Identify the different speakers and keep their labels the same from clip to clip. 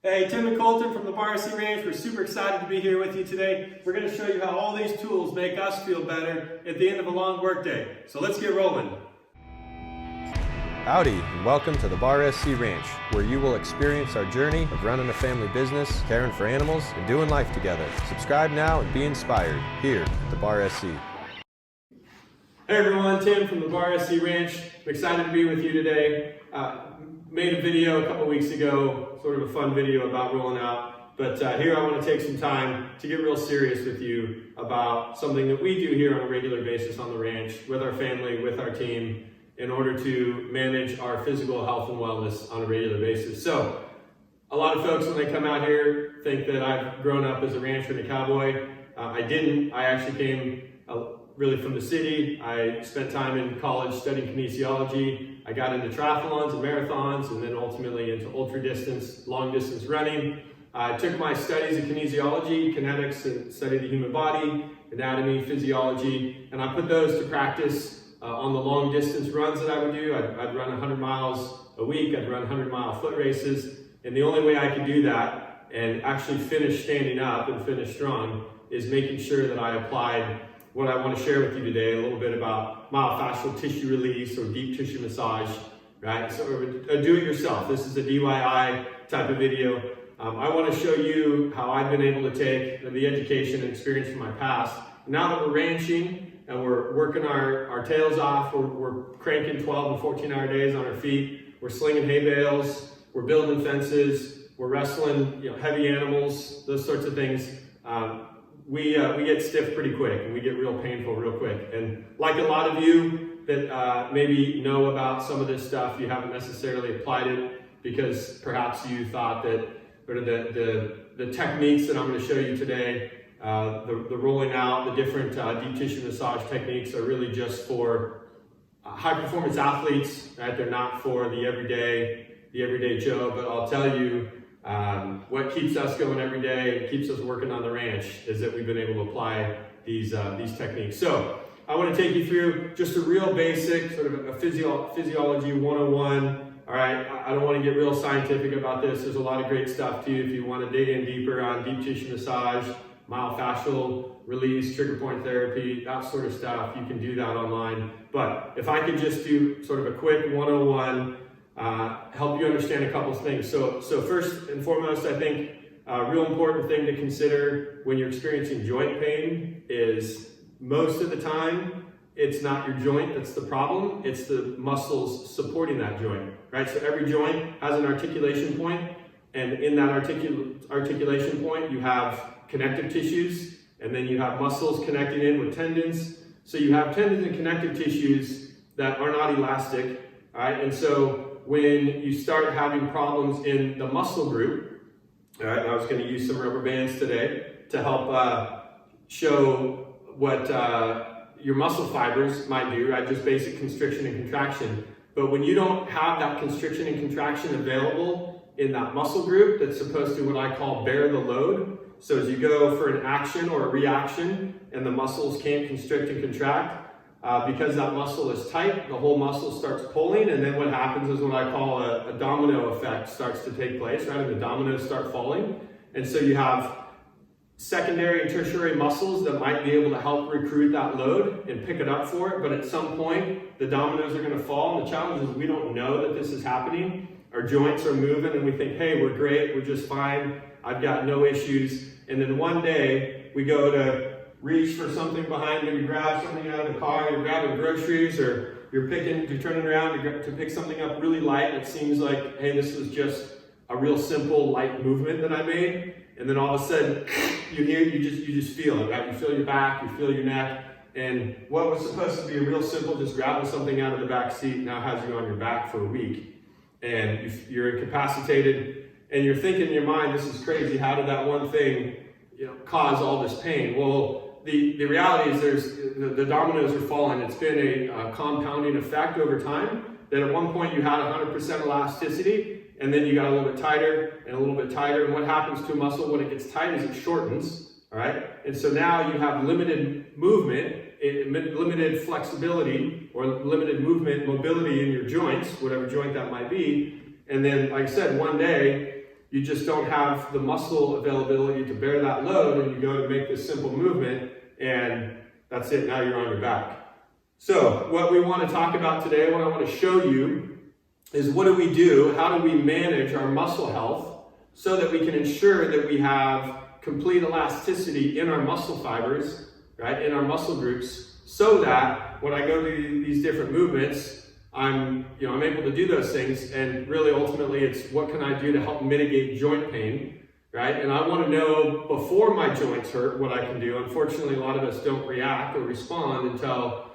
Speaker 1: Hey, Tim and Colton from the RC Ranch. We're super excited to be here with you today. We're going to show you how all these tools make us feel better at the end of a long workday. So let's get rolling.
Speaker 2: Howdy, and welcome to the RC Ranch, where you will experience our journey of running a family business, caring for animals, and doing life together. Subscribe now and be inspired here at the RSC.
Speaker 1: Hey everyone, Tim from the RC Ranch. I'm excited to be with you today. Made a video a couple weeks ago, sort of a fun video about rolling out, but here I want to take some time to get real serious with you about something that we do here on a regular basis on the ranch with our family, with our team, in order to manage our physical health and wellness on a regular basis. So a lot of folks, when they come out here, think that I've grown up as a rancher and a cowboy. I didn't. I actually came really from the city. I spent time in college studying kinesiology. I got into triathlons and marathons, and then ultimately into ultra distance, long distance running. I took my studies in kinesiology, kinetics, and studied the human body, anatomy, physiology, and I put those to practice on the long distance runs that I would do. I'd run 100 miles a week. I'd run 100-mile foot races. And the only way I could do that and actually finish standing up and finish strong is making sure that I applied what I want to share with you today, a little bit about myofascial tissue release or deep tissue massage, right? So do it yourself. This is a DIY type of video. I want to show you how I've been able to take the education and experience from my past. Now that we're ranching and we're working our tails off, we're cranking 12 and 14-hour days on our feet, we're slinging hay bales, we're building fences, we're wrestling heavy animals, those sorts of things. We get stiff pretty quick and we get real painful real quick. And like a lot of you that maybe know about some of this stuff, you haven't necessarily applied it because perhaps you thought that the techniques that I'm going to show you today, the rolling out, the different deep tissue massage techniques are really just for high performance athletes, right? They're not for the everyday Joe, but I'll tell you, what keeps us going every day and keeps us working on the ranch is that we've been able to apply these techniques. So I want to take you through just a real basic sort of a physiology 101. All right, I don't want to get real scientific about this. There's a lot of great stuff too. If you want to dig in deeper on deep tissue massage, myofascial release, trigger point therapy, that sort of stuff, you can do that online. But if I could just do sort of a quick 101, help you understand a couple of things. So first and foremost, I think a real important thing to consider when you're experiencing joint pain is most of the time, it's not your joint that's the problem, it's the muscles supporting that joint, right? So every joint has an articulation point, and in that articulation point, you have connective tissues, and then you have muscles connecting in with tendons. So you have tendons and connective tissues that are not elastic, all right? And so when you start having problems in the muscle group, all right, I was going to use some rubber bands today to help show what your muscle fibers might do, right? Just basic constriction and contraction. But when you don't have that constriction and contraction available in that muscle group that's supposed to, what I call, bear the load. So as you go for an action or a reaction and the muscles can't constrict and contract, because that muscle is tight, the whole muscle starts pulling, and then what happens is what I call a domino effect starts to take place, right? And the dominoes start falling. And so you have secondary and tertiary muscles that might be able to help recruit that load and pick it up for it, but at some point, the dominoes are going to fall, and the challenge is we don't know that this is happening. Our joints are moving, and we think, hey, we're great, we're just fine, I've got no issues. And then one day, we go to reach for something behind you, you grab something out of the car, you're grabbing groceries, or you're turning around to pick something up really light, and it seems like, hey, this was just a real simple light movement that I made, and then all of a sudden, you just feel it, right? You feel your back, you feel your neck, and what was supposed to be a real simple, just grabbing something out of the back seat, now has you on your back for a week, and you're incapacitated, and you're thinking in your mind, this is crazy, how did that one thing cause all this pain? Well, the reality is the dominoes are falling. It's been a compounding effect over time, that at one point you had 100% elasticity, and then you got a little bit tighter and a little bit tighter. And what happens to a muscle when it gets tight is it shortens, all right? And so now you have limited movement, limited flexibility, or limited movement, mobility in your joints, whatever joint that might be. And then, like I said, one day you just don't have the muscle availability to bear that load, and you go to make this simple movement, and that's it, now you're on your back. So what we want to talk about today, what I want to show you, is what do we do, how do we manage our muscle health so that we can ensure that we have complete elasticity in our muscle fibers, right, in our muscle groups, so that when I go to these different movements, I'm able to do those things. And really ultimately it's what can I do to help mitigate joint pain, right? And I want to know before my joints hurt what I can do. Unfortunately, a lot of us don't react or respond until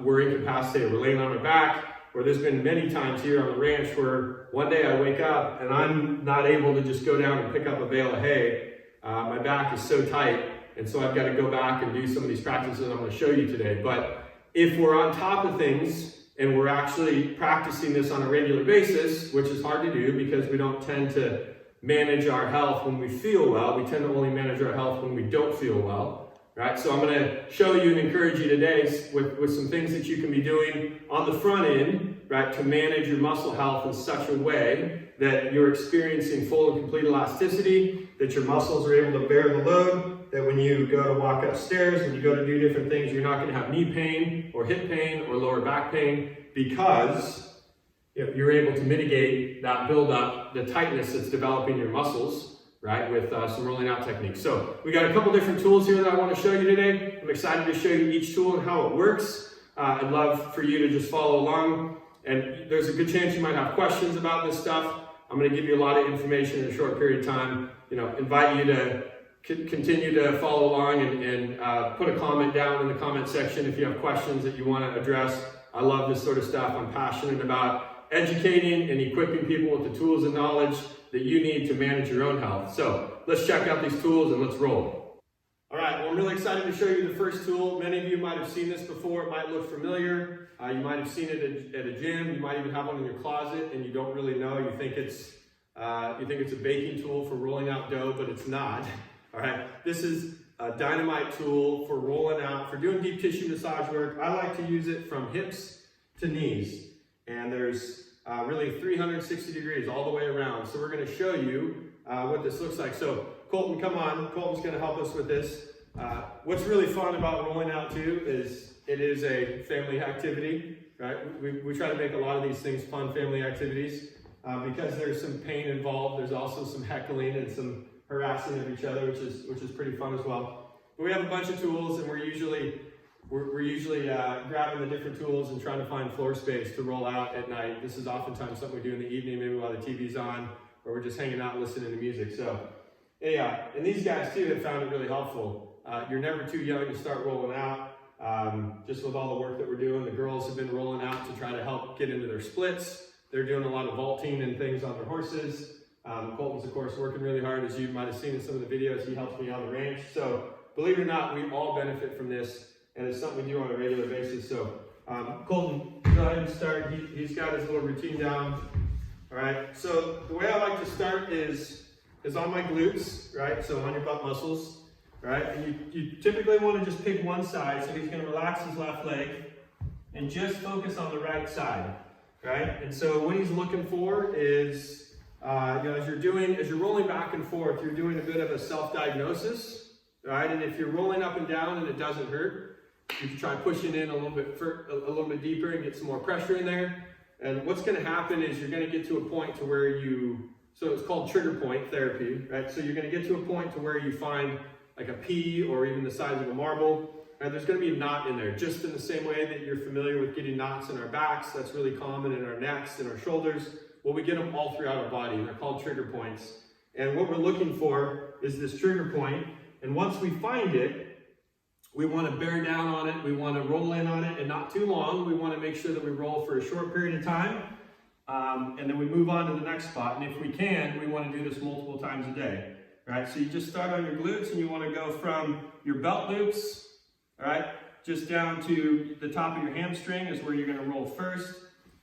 Speaker 1: we're incapacitated, we're laying on our back, or there's been many times here on the ranch where one day I wake up and I'm not able to just go down and pick up a bale of hay. My back is so tight, and so I've got to go back and do some of these practices I'm going to show you today. But if we're on top of things and we're actually practicing this on a regular basis, which is hard to do because we don't tend to manage our health when we feel well, we tend to only manage our health when we don't feel well, right? So I'm going to show you and encourage you today with some things that you can be doing on the front end, right, to manage your muscle health in such a way that you're experiencing full and complete elasticity, that your muscles are able to bear the load, that when you go to walk upstairs, when you go to do different things, you're not going to have knee pain or hip pain or lower back pain, because you're able to mitigate that buildup, the tightness that's developing your muscles, right, with some rolling out techniques. So we got a couple different tools here that I want to show you today. I'm excited to show you each tool and how it works. I'd love for you to just follow along, and there's a good chance you might have questions about this stuff. I'm going to give you a lot of information in a short period of time. Invite you to continue to follow along and put a comment down in the comment section if you have questions that you want to address. I love this sort of stuff. I'm passionate about educating and equipping people with the tools and knowledge that you need to manage your own health. So let's check out these tools and let's roll. All right, well, I'm really excited to show you the first tool. Many of you might have seen this before. It might look familiar. You might have seen it at a gym. You might even have one in your closet and you don't really know. You think it's a baking tool for rolling out dough, but it's not. All right, this is a dynamite tool for rolling out, for doing deep tissue massage work. I like to use it from hips to knees. And there's really 360 degrees all the way around. So we're going to show you what this looks like. So Colton, come on. Colton's going to help us with this. What's really fun about rolling out too is it is a family activity, right? We try to make a lot of these things fun family activities because there's some pain involved. There's also some heckling and some harassing of each other, which is pretty fun as well. But we have a bunch of tools, and we're usually grabbing the different tools and trying to find floor space to roll out at night. This is oftentimes something we do in the evening, maybe while the TV's on, or we're just hanging out and listening to music. So, yeah, and these guys too have found it really helpful. You're never too young to start rolling out. Just with all the work that we're doing, the girls have been rolling out to try to help get into their splits. They're doing a lot of vaulting and things on their horses. Colton's, of course, working really hard, as you might have seen in some of the videos. He helps me on the ranch. So, believe it or not, we all benefit from this. And it's something we do on a regular basis. So, Colton, go ahead and start. He's got his little routine down. All right. So the way I like to start is on my glutes, right? So on your butt muscles, right? And you typically want to just pick one side. So he's going to relax his left leg and just focus on the right side, right? And so what he's looking for is, as you're rolling back and forth, you're doing a bit of a self-diagnosis, right? And if you're rolling up and down and it doesn't hurt, you can try pushing in a little bit deeper and get some more pressure in there. And what's going to happen is you're going to get to a point to where so it's called trigger point therapy, right? So you're going to get to a point to where you find like a pea or even the size of a marble, and there's going to be a knot in there, just in the same way that you're familiar with getting knots in our backs. That's really common in our necks and our shoulders. Well, we get them all throughout our body, and they're called trigger points. And what we're looking for is this trigger point, and once we find it, we want to bear down on it, we want to roll in on it, and not too long. We want to make sure that we roll for a short period of time, and then we move on to the next spot. And if we can, we want to do this multiple times a day, right? So you just start on your glutes, and you want to go from your belt loops, all right, just down to the top of your hamstring is where you're going to roll first.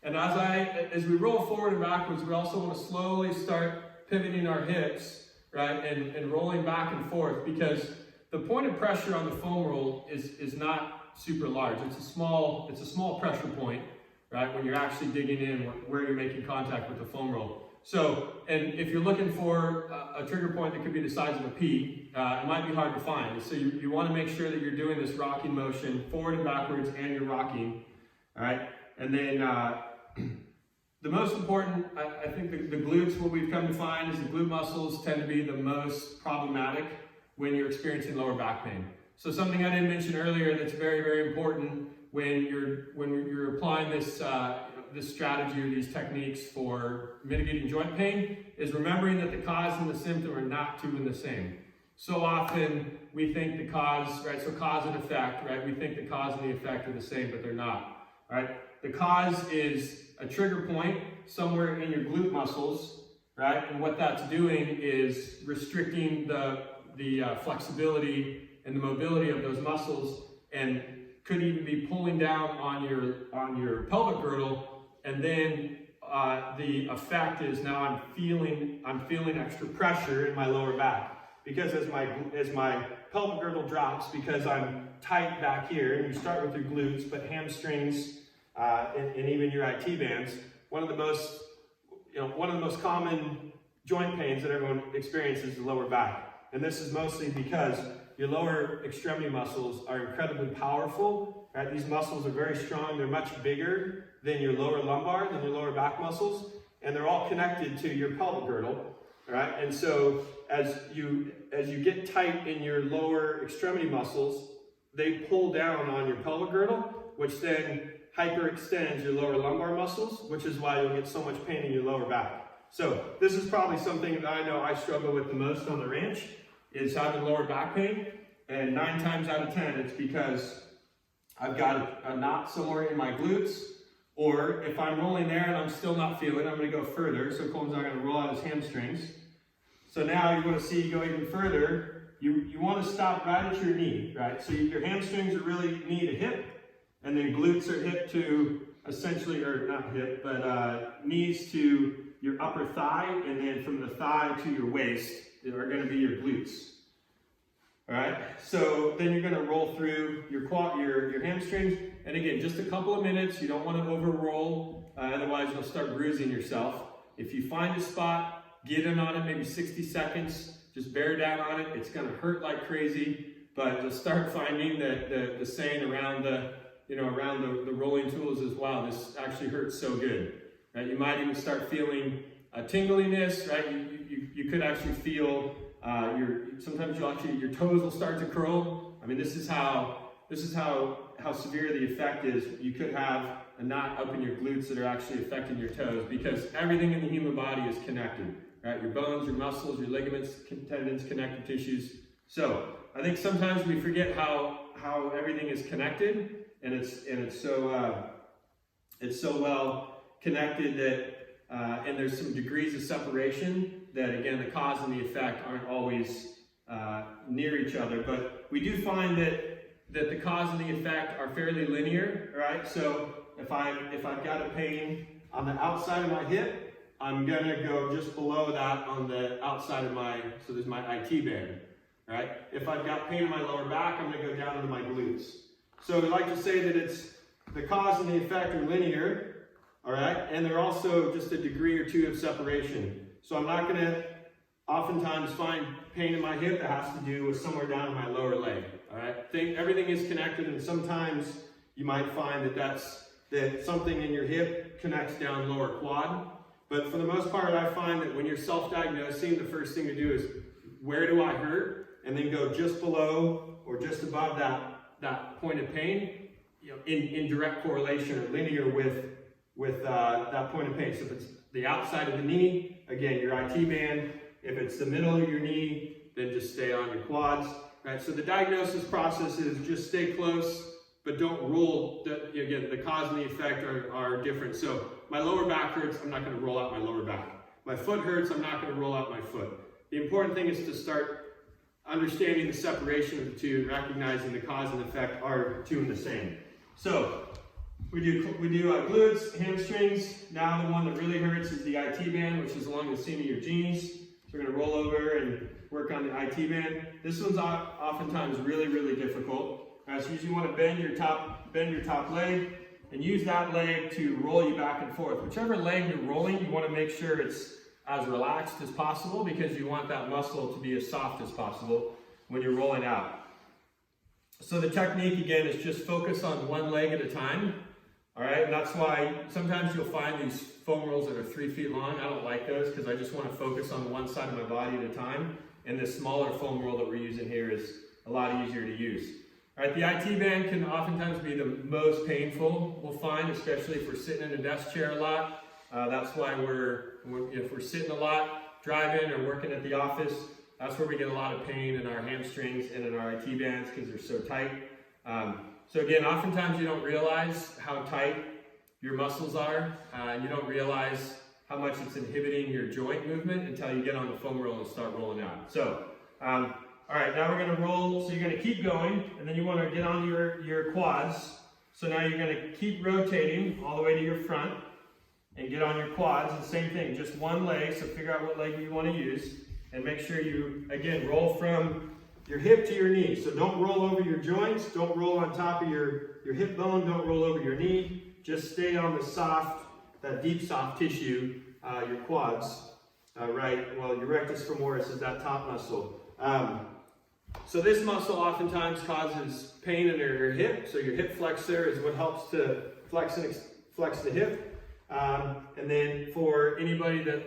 Speaker 1: And as we roll forward and backwards, we also want to slowly start pivoting our hips, right, and rolling back and forth, because the point of pressure on the foam roll is not super large. It's a small pressure point, right, when you're actually digging in where you're making contact with the foam roll. So, and if you're looking for a trigger point that could be the size of a pea, it might be hard to find. So you want to make sure that you're doing this rocking motion forward and backwards and you're rocking, all right? And then the most important, I think the glutes, what we've come to find is the glute muscles tend to be the most problematic when you're experiencing lower back pain. So something I didn't mention earlier that's very, very important when you're applying this this strategy or these techniques for mitigating joint pain is remembering that the cause and the symptom are not two and the same. So often we think the cause, right? So cause and effect, right? We think the cause and the effect are the same, but they're not, right? The cause is a trigger point somewhere in your glute muscles, right? And what that's doing is restricting the flexibility and the mobility of those muscles, and could even be pulling down on your pelvic girdle. And then the effect is now I'm feeling extra pressure in my lower back, because as my pelvic girdle drops, because I'm tight back here, and you start with your glutes, but hamstrings and even your IT bands. One of the most common joint pains that everyone experiences is the lower back, and this is mostly because your lower extremity muscles are incredibly powerful. Right? These muscles are very strong. They're much bigger than your lower lumbar, than your lower back muscles, and they're all connected to your pelvic girdle. Right? And so as you get tight in your lower extremity muscles, they pull down on your pelvic girdle, which then hyperextends your lower lumbar muscles, which is why you'll get so much pain in your lower back. So this is probably something that I know I struggle with the most on the ranch, is having lower back pain. And 9 times out of 10, it's because I've got a knot somewhere in my glutes, or if I'm rolling there and I'm still not feeling, I'm going to go further. So Colton's not going to roll out his hamstrings. So now you want to see go even further. You want to stop right at your knee, right? So your hamstrings are really knee to hip, and then glutes are hip to essentially, or not hip, but knees to your upper thigh, and then from the thigh to your waist are going to be your glutes. All right, so then you're going to roll through your quad, your hamstrings, and again, just a couple of minutes. You don't want to over roll, otherwise you'll start bruising yourself. If you find a spot, get in on it, maybe 60 seconds. Just bear down on it. It's going to hurt like crazy, but you'll start finding the saying around the rolling tools is, wow, this actually hurts so good. Right? You might even start feeling a tingliness. Right? You could actually feel sometimes your toes will start to curl. I mean, this is how severe the effect is. You could have a knot up in your glutes that are actually affecting your toes, because everything in the human body is connected. Right? Your bones, your muscles, your ligaments, tendons, connective tissues. So I think sometimes we forget how everything is connected, and it's so well connected that and there's some degrees of separation that, again, the cause and the effect aren't always near each other. But we do find that the cause and the effect are fairly linear. Right? So if I've got a pain on the outside of my hip, I'm gonna go just below that on the outside of so there's my IT band, right? If I've got pain in my lower back, I'm gonna go down into my glutes. So we like to say that it's the cause and the effect are linear, all right? And they're also just a degree or two of separation. So I'm not gonna oftentimes find pain in my hip that has to do with somewhere down in my lower leg, all right? Everything is connected, and sometimes you might find that something in your hip connects down lower quad. But for the most part, I find that when you're self-diagnosing, the first thing to do is, where do I hurt? And then go just below or just above that point of pain, in direct correlation or linear with that point of pain. So if it's the outside of the knee, again, your IT band. If it's the middle of your knee, then just stay on your quads. Right? So the diagnosis process is just stay close, but don't rule. Again, the cause and the effect are different. So my lower back hurts, I'm not going to roll out my lower back. My foot hurts, I'm not going to roll out my foot. The important thing is to start understanding the separation of the two, recognizing the cause and effect are two and the same. So we do glutes, hamstrings. Now the one that really hurts is the IT band, which is along the seam of your jeans. So we're going to roll over and work on the IT band. This one's oftentimes really, really difficult. So you usually want to bend your top leg, and use that leg to roll you back and forth. Whichever leg you're rolling, you want to make sure it's as relaxed as possible because you want that muscle to be as soft as possible when you're rolling out. So the technique again is just focus on one leg at a time. All right, and that's why sometimes you'll find these foam rolls that are 3 feet long. I don't like those because I just want to focus on one side of my body at a time. And this smaller foam roll that we're using here is a lot easier to use. All right, the IT band can oftentimes be the most painful, we'll find, especially if we're sitting in a desk chair a lot. That's why if we're sitting a lot, driving or working at the office, that's where we get a lot of pain in our hamstrings and in our IT bands because they're so tight. So again, oftentimes you don't realize how tight your muscles are, and you don't realize how much it's inhibiting your joint movement until you get on the foam roll and start rolling out. So, all right, now we're gonna roll, so you're gonna keep going, and then you wanna get on your quads. So now you're gonna keep rotating all the way to your front and get on your quads, and same thing, just one leg, so figure out what leg you wanna use, and make sure you, again, roll from your hip to your knee. So don't roll over your joints, don't roll on top of your hip bone, don't roll over your knee. Just stay on the soft, that deep soft tissue, your quads, right? Well, your rectus femoris is that top muscle. So this muscle oftentimes causes pain in your hip. So your hip flexor is what helps to flex the hip. And then for anybody that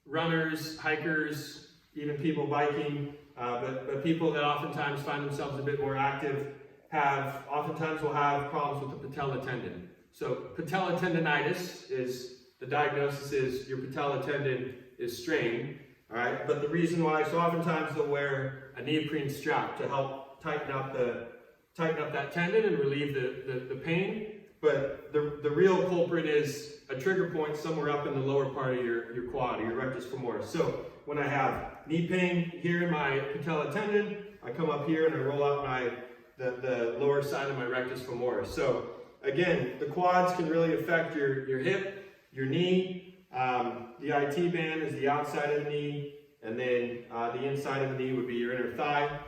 Speaker 1: runners, hikers, even people biking, but people that oftentimes find themselves a bit more active oftentimes will have problems with the patella tendon. So patella tendonitis is, the diagnosis is your patella tendon is strained, all right? But the reason why, so oftentimes they'll wear a neoprene strap to help tighten up that tendon and relieve the pain. But the real culprit is a trigger point somewhere up in the lower part of your quad, or your rectus femoris. So when I have knee pain here in my patella tendon, I come up here and I roll out the lower side of my rectus femoris. So again, the quads can really affect your hip, your knee. The IT band is the outside of the knee, and then the inside of the knee would be your inner thigh.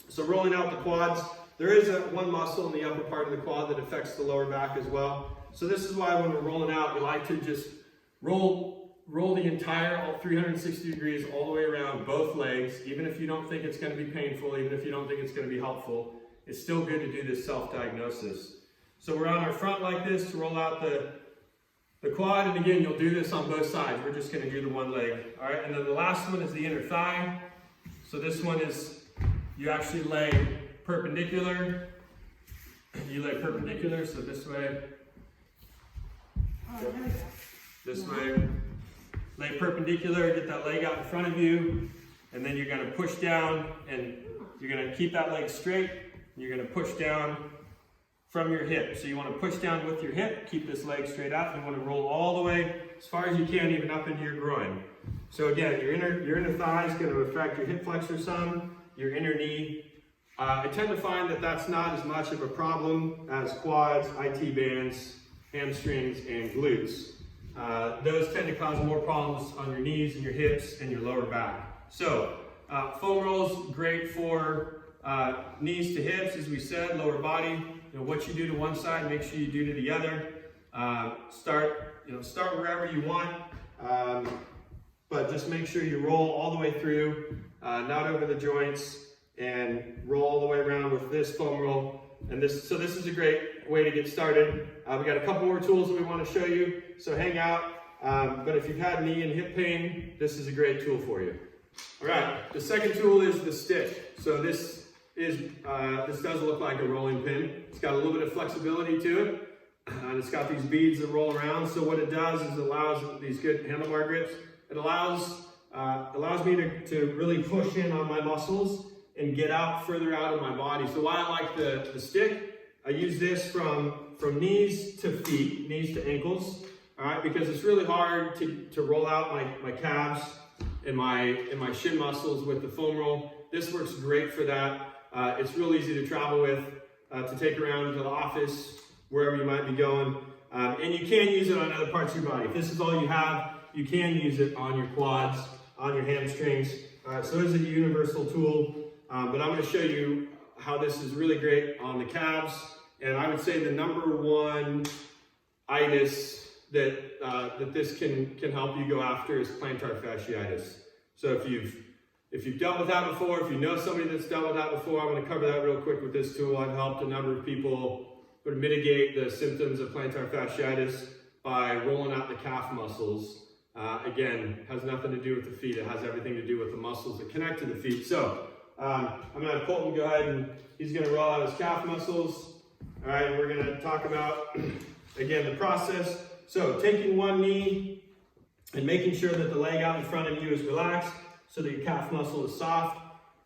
Speaker 1: So rolling out the quads, there is one muscle in the upper part of the quad that affects the lower back as well. So this is why when we're rolling out, we like to just roll the entire, all 360 degrees all the way around both legs. Even if you don't think it's going to be painful, even if you don't think it's going to be helpful, it's still good to do this self-diagnosis. So we're on our front like this to roll out the quad, and again, you'll do this on both sides. We're just going to do the one leg. All right, and then the last one is the inner thigh. So this one is, you actually lay perpendicular. You lay perpendicular, so this way. This way. Lay perpendicular, get that leg out in front of you, and then you're going to push down, and you're going to keep that leg straight. You're going to push down from your hip. So you want to push down with your hip, keep this leg straight out, and you want to roll all the way as far as you can, even up into your groin. So again, your inner thigh is going to affect your hip flexor some, your inner knee. I tend to find that that's not as much of a problem as quads, IT bands, hamstrings, and glutes. Those tend to cause more problems on your knees and your hips and your lower back. So foam rolls, great for knees to hips, as we said, lower body. You know, what you do to one side, make sure you do to the other. Start wherever you want, but just make sure you roll all the way through, not over the joints, and roll all the way around with this foam roll. And this is a great way to get started. We got a couple more tools that we want to show you, so hang out. But if you've had knee and hip pain, this is a great tool for you. All right, the second tool is the stick. So this does look like a rolling pin. It's got a little bit of flexibility to it, and it's got these beads that roll around. So what it does is it allows these good handlebar grips. It allows me to really push in on my muscles and get out further out of my body. So why I like the stick, I use this from knees to feet, knees to ankles, all right, because it's really hard to roll out my calves and my shin muscles with the foam roll. This works great for that. It's real easy to travel with, to take around to the office, wherever you might be going. And you can use it on other parts of your body. If this is all you have, you can use it on your quads, on your hamstrings. So it is a universal tool. But I'm going to show you how this is really great on the calves. And I would say the number one itis that this can help you go after is plantar fasciitis. So if you've dealt with that before, if you know somebody that's dealt with that before, I'm going to cover that real quick with this tool. I've helped a number of people sort of mitigate the symptoms of plantar fasciitis by rolling out the calf muscles. Again, has nothing to do with the feet. It has everything to do with the muscles that connect to the feet. So I'm going to have Colton go ahead and he's going to roll out his calf muscles. All right, and we're going to talk about, again, the process. So taking one knee and making sure that the leg out in front of you is relaxed so that your calf muscle is soft.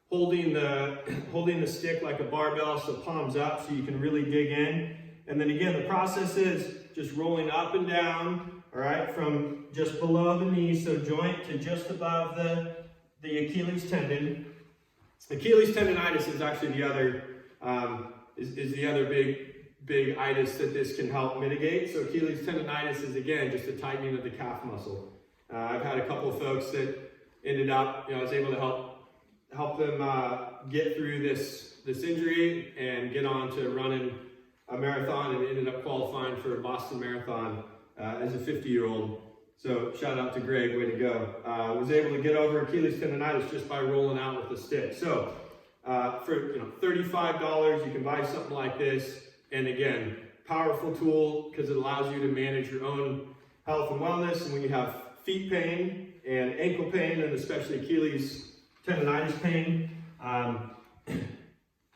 Speaker 1: Holding the stick like a barbell, so palms up so you can really dig in. And then again, the process is just rolling up and down, all right, from just below the knee, so joint to just above the Achilles tendon. Achilles tendonitis is actually the other big itis that this can help mitigate. So Achilles tendonitis is, again, just a tightening of the calf muscle. I've had a couple of folks that ended up, I was able to help them get through this injury and get on to running a marathon, and ended up qualifying for a Boston Marathon as a 50-year-old. So shout out to Greg, way to go. Was able to get over Achilles tendonitis just by rolling out with a stick. So for $35, you can buy something like this. And again, powerful tool because it allows you to manage your own health and wellness. And when you have feet pain and ankle pain, and especially Achilles tendonitis pain,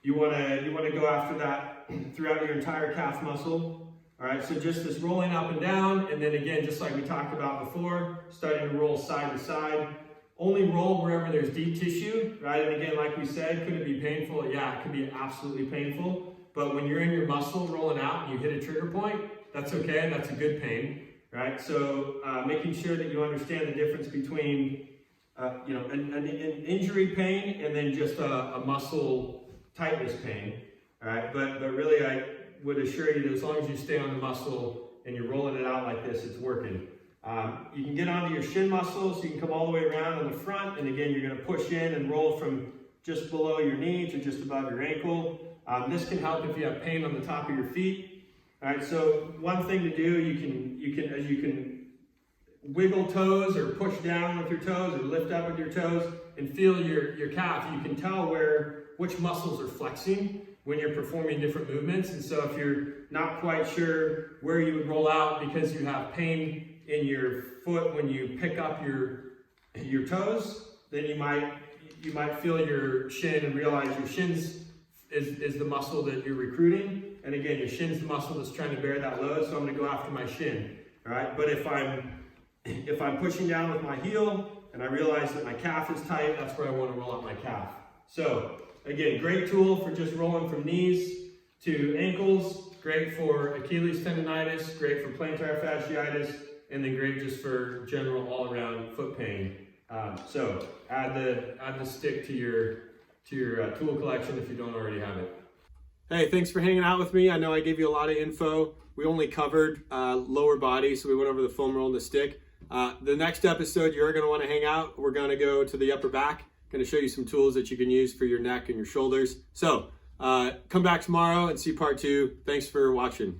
Speaker 1: you want to go after that throughout your entire calf muscle. All right, so just this rolling up and down, and then again, just like we talked about before, starting to roll side to side. Only roll wherever there's deep tissue, right? And again, like we said, could it be painful? Yeah, it can be absolutely painful. But when you're in your muscle rolling out and you hit a trigger point, that's okay, and that's a good pain, right? So making sure that you understand the difference between an injury pain and then just a muscle tightness pain, all right? But really, I would assure you that as long as you stay on the muscle and you're rolling it out like this, it's working. You can get onto your shin muscle, so you can come all the way around on the front, and again, you're going to push in and roll from just below your knee to just above your ankle. This can help if you have pain on the top of your feet. All right, so one thing to do, you can wiggle toes or push down with your toes or lift up with your toes and feel your calf. You can tell which muscles are flexing when you're performing different movements. And so if you're not quite sure where you would roll out because you have pain in your foot when you pick up your toes, then you might feel your shin and realize your shins is the muscle that you're recruiting. And again, your shin's the muscle that's trying to bear that load, so I'm going to go after my shin. All right, but if I'm pushing down with my heel and I realize that my calf is tight, that's where I want to roll out my calf. So again, great tool for just rolling from knees to ankles, great for Achilles tendonitis, great for plantar fasciitis, and then great just for general all-around foot pain. So add the stick to your tool collection if you don't already have it. Hey, thanks for hanging out with me. I know I gave you a lot of info. We only covered lower body, so we went over the foam roll and the stick. The next episode, you're going to want to hang out. We're going to go to the upper back. Going to show you some tools that you can use for your neck and your shoulders. So come back tomorrow and see part 2. Thanks for watching.